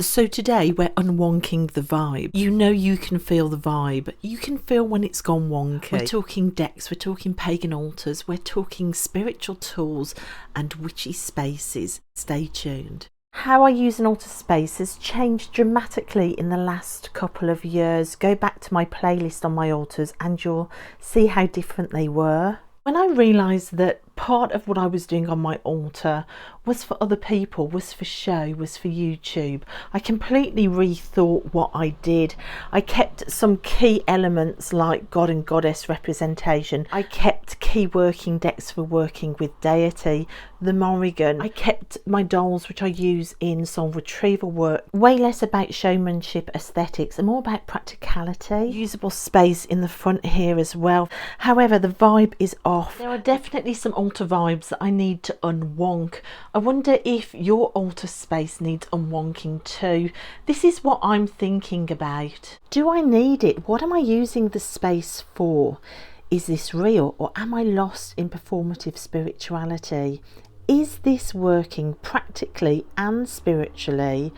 So today we're unwonking the vibe. You know you can feel the vibe. You can feel when it's gone wonky. We're talking decks, we're talking pagan altars, we're talking spiritual tools and witchy spaces. Stay tuned. How I use an altar space has changed dramatically in the last couple of years. Go back to my playlist on my altars and you'll see how different they were. When I realised that part of what I was doing on my altar was for other people, was for show, was for YouTube, I completely rethought what I did. I kept some key elements like God and Goddess representation. I kept key working decks for working with deity, the Morrigan. I kept my dolls, which I use in soul retrieval work, way less about showmanship, aesthetics, and more about practicality. Usable space in the front here as well. However, the vibe is off. There are definitely some altar vibes that I need to unwonk. I wonder if your altar space needs unwonking too. This is what I'm thinking about. Do I need it? What am I using the space for? Is this real, or am I lost in performative spirituality? Is this working practically and spiritually?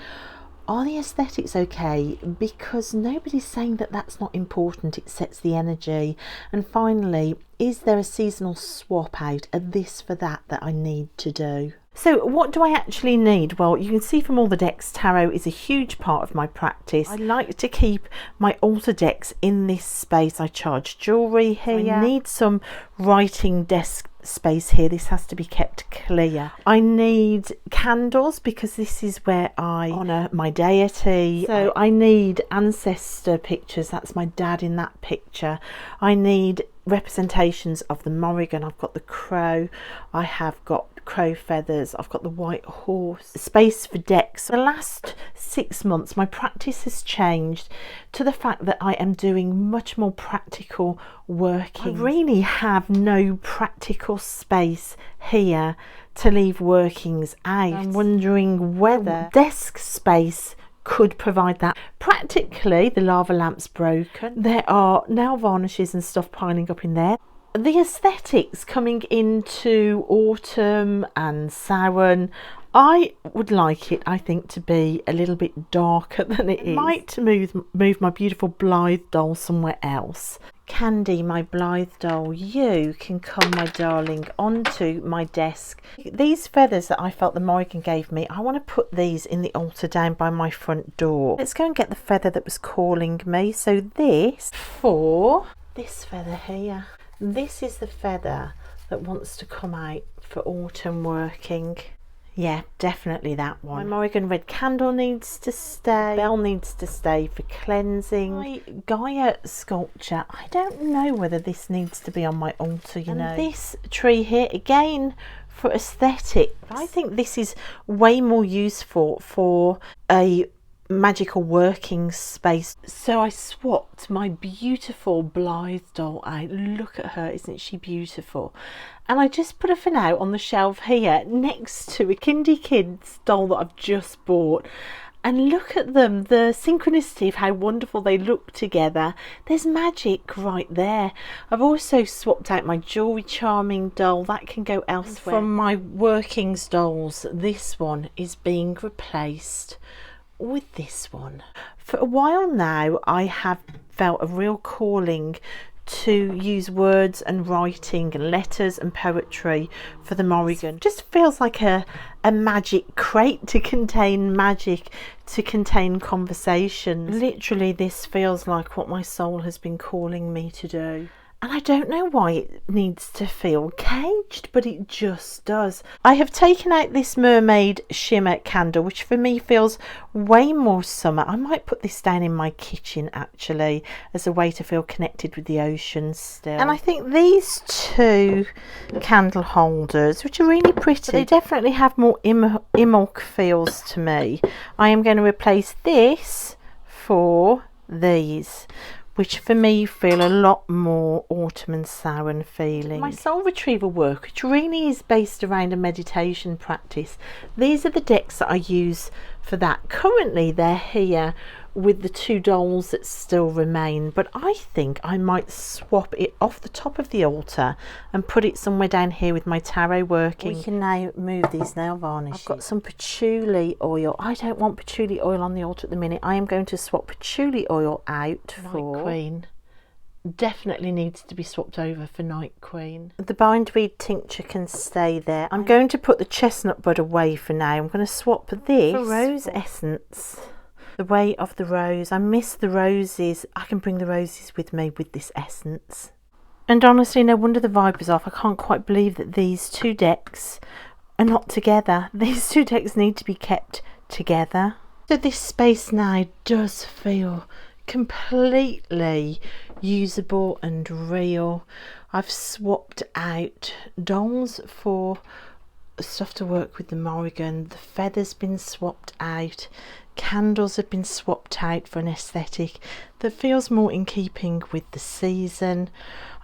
Are the aesthetics okay? Because nobody's saying that that's not important, it sets the energy. And finally, is there a seasonal swap out, a this for that I need to do? So what do I actually need? Well, you can see from all the decks, tarot is a huge part of my practice. I like to keep my altar decks in this space. I charge jewellery here. I need some writing desk space here. This has to be kept clear. I need candles because this is where I honour my deity. So I need ancestor pictures. That's my dad in that picture. I need representations of the Morrigan. I've got the crow. I have got crow feathers. I've got the white horse. Space for decks. The last 6 months my practice has changed to the fact that I am doing much more practical working. I really have no practical space here to leave workings out. I'm wondering whether desk space could provide that. Practically the lava lamp's broken. There are nail varnishes and stuff piling up in there. The aesthetics coming into autumn and Samhain, I would like it, I think, to be a little bit darker than it is. I might move my beautiful Blythe doll somewhere else. Candy, my Blythe doll, you can come, my darling, onto my desk. These feathers that I felt the Morrigan gave me, I want to put these in the altar down by my front door. Let's go and get the feather that was calling me. So this for this feather here. This is the feather that wants to come out for autumn working. Yeah, definitely that one. My Morrigan red candle needs to stay. Bell needs to stay for cleansing. My Gaia sculpture, I don't know whether this needs to be on my altar, you know. This tree here, again, for aesthetic. I think this is way more useful for a magical working space. So I swapped my beautiful Blythe doll out. Look at her, isn't she beautiful? And I just put her for now on the shelf here next to a Kindy Kids doll that I've just bought. And look at them, the synchronicity of how wonderful they look together. There's magic right there. I've also swapped out my jewellery charming doll. That can go elsewhere. From my workings dolls, this one is being replaced with this one. For a while now I have felt a real calling to use words and writing and letters and poetry for the Morrigan. Just feels like a magic crate to contain magic, to contain conversation. Literally this feels like what my soul has been calling me to do. And I don't know why it needs to feel caged, but it just does. I have taken out this mermaid shimmer candle, which for me feels way more summer. I might put this down in my kitchen actually as a way to feel connected with the ocean still. And I think these two candle holders, which are really pretty, they definitely have more Imulk feels to me. I am going to replace this for these, which for me feel a lot more autumn and Samhain feeling. My soul retrieval work, which really is based around a meditation practice. These are the decks that I use for that. Currently they're here with the 2 dolls that still remain, but I think I might swap it off the top of the altar and put it somewhere down here with my tarot working. We can now move these nail varnishes. I've got some patchouli oil. I don't want patchouli oil on the altar at the minute. I am going to swap patchouli oil out for Night Queen. Definitely needs to be swapped over for Night Queen. The bindweed tincture can stay there. I'm going to put the chestnut bud away for now. I'm going to swap this for rose essence. The Way of the Rose. I miss the roses. I can bring the roses with me with this essence. And honestly, no wonder the vibe is off. I can't quite believe that these 2 decks are not together. These 2 decks need to be kept together. So this space now does feel completely usable and real. I've swapped out dolls for stuff to work with the Morrigan. The feather's been swapped out. Candles have been swapped out for an aesthetic that feels more in keeping with the season.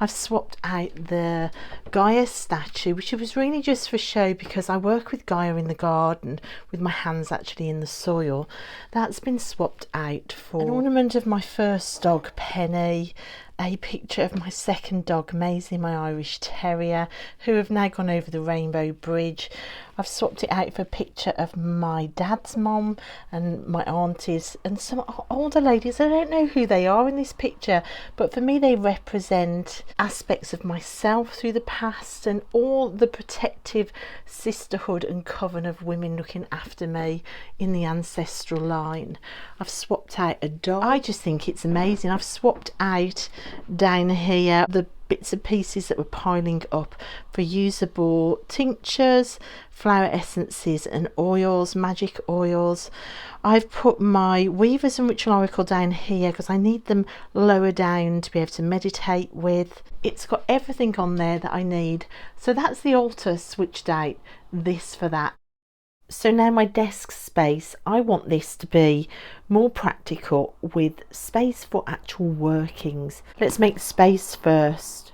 I've swapped out the Gaia statue, which was really just for show because I work with Gaia in the garden with my hands actually in the soil. That's been swapped out for an ornament of my first dog, Penny, a picture of my second dog, Maisie, my Irish Terrier, who have now gone over the Rainbow Bridge. I've swapped it out for a picture of my dad's mom and my aunties and some older ladies. I don't know who they are in this picture, but for me they represent aspects of myself through the past and all the protective sisterhood and coven of women looking after me in the ancestral line. I've swapped out a dog. I just think it's amazing. I've swapped out down here the bits and pieces that were piling up for usable tinctures, flower essences and oils, magic oils. I've put my Weavers and Ritual Oracle down here because I need them lower down to be able to meditate with. It's got everything on there that I need. So that's the altar switched out, this for that. So now my desk space, I want this to be more practical with space for actual workings. Let's make space first.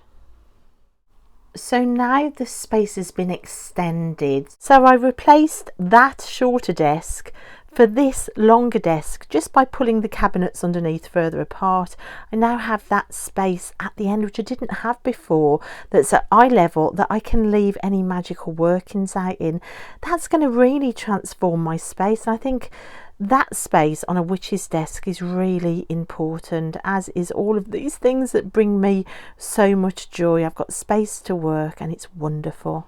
So now the space has been extended. So I replaced that shorter desk for this longer desk just by pulling the cabinets underneath further apart. I now have that space at the end, which I didn't have before, that's at eye level that I can leave any magical workings out in. That's going to really transform my space. And I think that space on a witch's desk is really important, as is all of these things that bring me so much joy. I've got space to work and it's wonderful.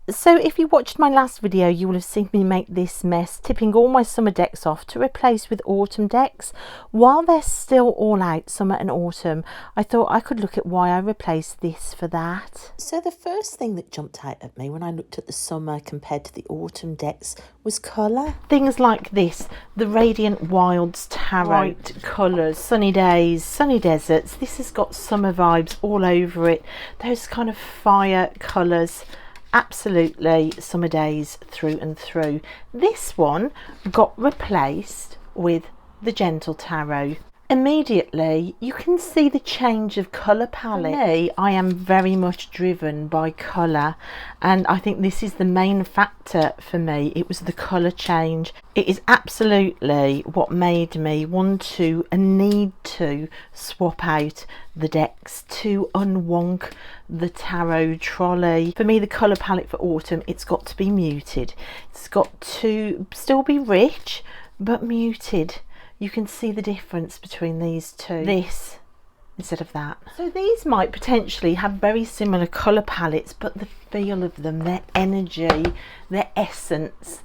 So if you watched my last video, you will have seen me make this mess, tipping all my summer decks off to replace with autumn decks. While they're still all out, summer and autumn, I thought I could look at why I replaced this for that. So the first thing that jumped out at me when I looked at the summer compared to the autumn decks was colour. Things like this, the Radiant Wilds Tarot. Bright colours, sunny days, sunny deserts. This has got summer vibes all over it. Those kind of fire colours. Absolutely summer days through and through. This one got replaced with the Gentle Tarot. Immediately you can see the change of colour palette. For me, I am very much driven by colour, and I think this is the main factor for me. It was the colour change. It is absolutely what made me want to and need to swap out the decks to unwonk the tarot trolley. For me, the colour palette for autumn, it's got to be muted. It's got to still be rich but muted. You can see the difference between these two. This instead of that. So these might potentially have very similar colour palettes, but the feel of them, their energy, their essence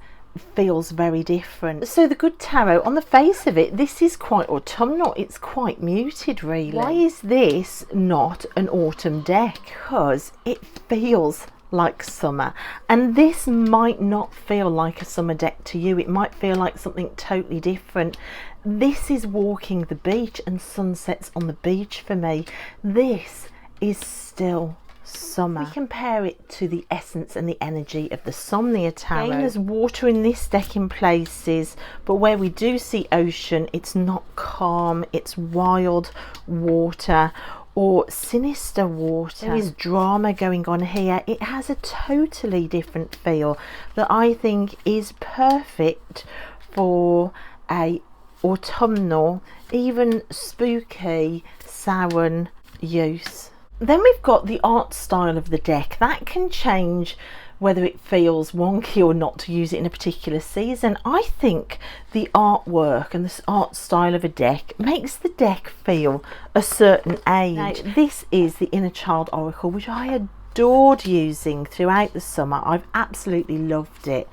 feels very different. So the Good Tarot, on the face of it, this is quite autumnal. It's quite muted, really. Why is this not an autumn deck? Because it feels like summer, and this might not feel like a summer deck to you. It might feel like something totally different. This is walking the beach and sunsets on the beach for me. This is still summer. We compare it to the essence and the energy of the Somnia Tarot. Again, there's water in this deck in places, but where we do see ocean, it's not calm, it's wild water. or sinister water. There is drama going on here. It has a totally different feel that I think is perfect for a autumnal, even spooky Samhain use. Then we've got the art style of the deck. That can change whether it feels wonky or not to use it in a particular season. I think the artwork and the art style of a deck makes the deck feel a certain age. Now, this is the Inner Child Oracle, which I adored using throughout the summer. I've absolutely loved it.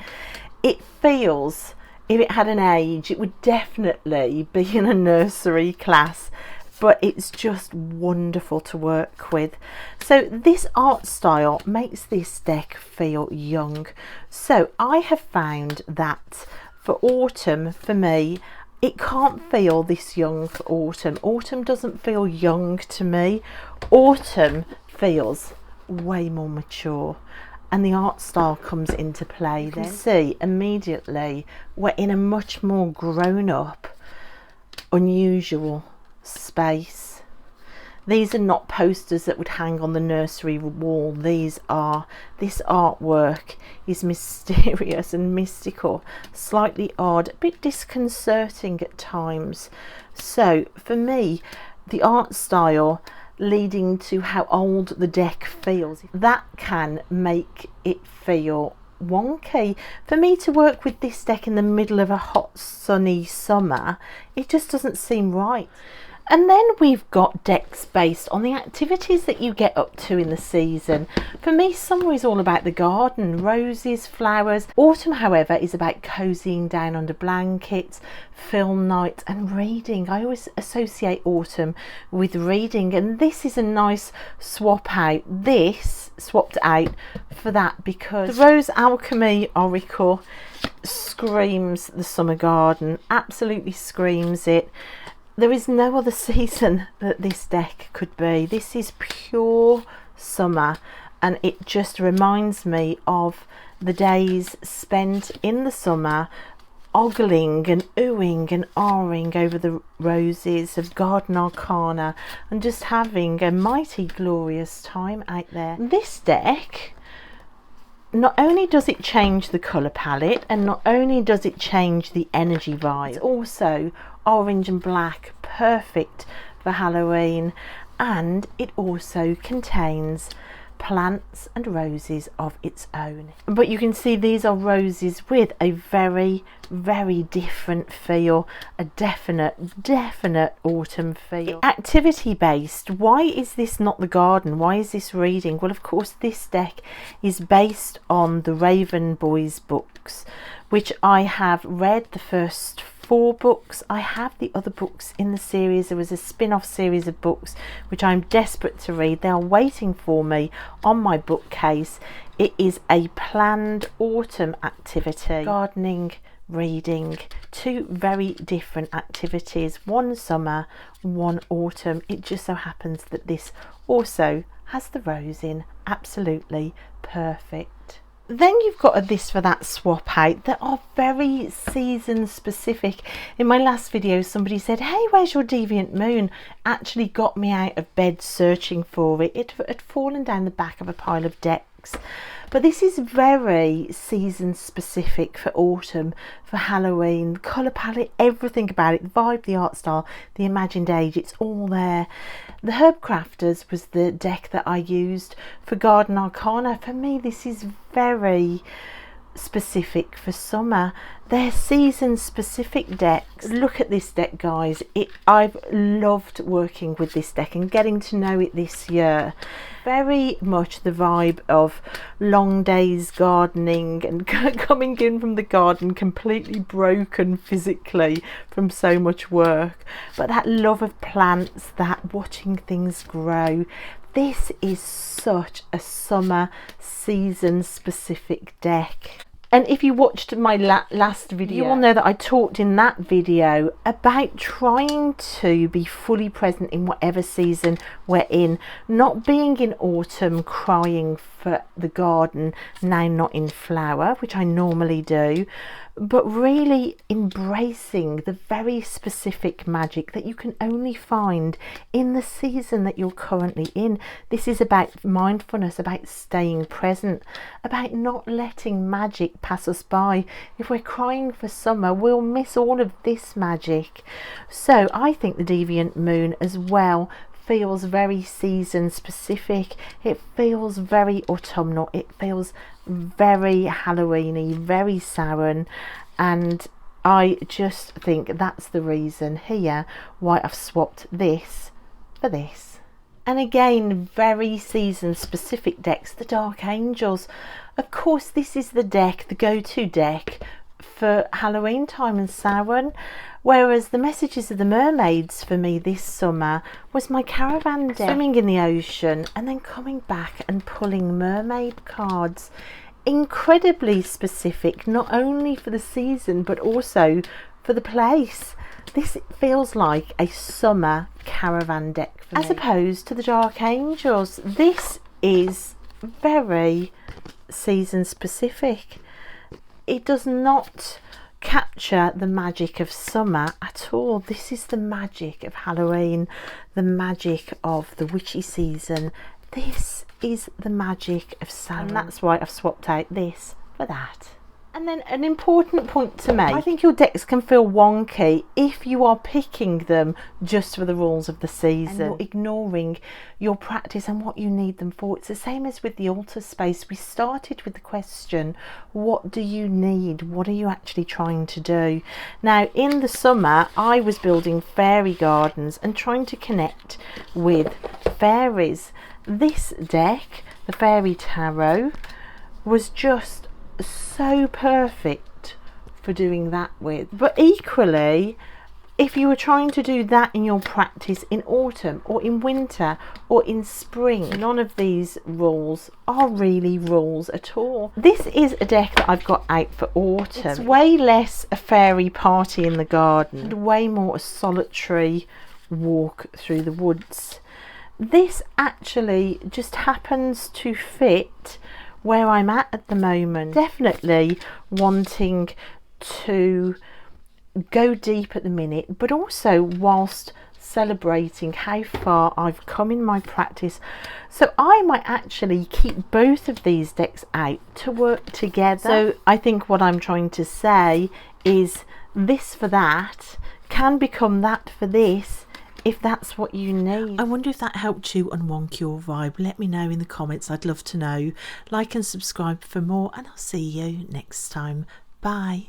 It feels, if it had an age, it would definitely be in a nursery class, but it's just wonderful to work with. So this art style makes this deck feel young. So I have found that for autumn, for me, it can't feel this young for autumn. Autumn doesn't feel young to me. Autumn feels way more mature, and the art style comes into play. You can see immediately we're in a much more grown up, unusual space. These are not posters that would hang on the nursery wall. This artwork is mysterious and mystical, slightly odd, a bit disconcerting at times. So for me, the art style leading to how old the deck feels, that can make it feel wonky. For me to work with this deck in the middle of a hot sunny summer, it just doesn't seem right. And then we've got decks based on the activities that you get up to in the season. For me, summer is all about the garden, roses, flowers. Autumn, however, is about cozying down under blankets, film nights and reading. I always associate autumn with reading, and this is a nice swap out. This swapped out for that because the Rose Alchemy Oracle screams the summer garden, absolutely screams it. There is no other season that this deck could be. This is pure summer, and it just reminds me of the days spent in the summer ogling and oohing and ahhing over the roses of Garden Arcana and just having a mighty glorious time out there. This deck, not only does it change the colour palette, and not only does it change the energy vibe, it's also orange and black, perfect for Halloween, and it also contains plants and roses of its own. But you can see these are roses with a very, very different feel, a definite autumn feel. Activity based, why is this not the garden? Why is this reading? Well, of course, this deck is based on the Raven Boys books, which I have read the first 4 books. I have the other books in the series. There was a spin-off series of books which I'm desperate to read. They are waiting for me on my bookcase. It is a planned autumn activity. Gardening, reading, 2 very different activities, one summer, one autumn. It just so happens that this also has the rose in. Absolutely perfect. Then you've got a this for that swap out that are very season specific. In my last video, somebody said, hey, where's your Deviant Moon? Actually got me out of bed searching for it. It had fallen down the back of a pile of decks. But this is very season specific for autumn, for Halloween. The colour palette, everything about it, the vibe, the art style, the imagined age, it's all there. The Herb Crafters was the deck that I used for Garden Arcana. For me, this is very specific for summer. They're season specific decks. Look at this deck, guys. I've loved working with this deck and getting to know it this year. Very much the vibe of long days gardening and coming in from the garden completely broken physically from so much work, but that love of plants, that watching things grow. This is such a summer season specific deck. And if you watched my last video, you will know that I talked in that video about trying to be fully present in whatever season we're in, not being in autumn crying for the garden now not in flower, which I normally do, but really embracing the very specific magic that you can only find in the season that you're currently in. This is about mindfulness, about staying present, about not letting magic pass us by. If we're crying for summer, we'll miss all of this magic. So I think the Deviant Moon as well feels very season specific. It feels very autumnal. It feels very Halloweeny, very Samhain, and I just think that's the reason here why I've swapped this for this. And again, very season specific decks, the Dark Angels. Of course, this is the deck, the go-to deck for Halloween time and Samhain, whereas the Messages of the Mermaids for me this summer was my caravan deck, swimming in the ocean and then coming back and pulling mermaid cards. Incredibly specific, not only for the season but also for the place. This feels like a summer caravan deck for me, as opposed to the Dark Angels. This is very season specific. It does not capture the magic of summer at all. This is the magic of Halloween, the magic of the witchy season. This is the magic of Samhain, and that's why I've swapped out this for that. And then an important point to make, I think your decks can feel wonky if you are picking them just for the rules of the season and you're ignoring your practice and what you need them for. It's the same as with the altar space. We started with the question, what do you need? What are you actually trying to do? Now, in the summer, I was building fairy gardens and trying to connect with fairies. This deck, the Fairy Tarot, was just so perfect for doing that with. But equally, if you were trying to do that in your practice in autumn or in winter or in spring, none of these rules are really rules at all. This is a deck that I've got out for autumn. It's way less a fairy party in the garden and way more a solitary walk through the woods. This actually just happens to fit where I'm at the moment. Definitely wanting to go deep at the minute, but also whilst celebrating how far I've come in my practice. So I might actually keep both of these decks out to work together. So I think what I'm trying to say is this for that can become that for this, if that's what you need. I wonder if that helped you unwonk your vibe. Let me know in the comments. I'd love to know. Like and subscribe for more, and I'll see you next time. Bye.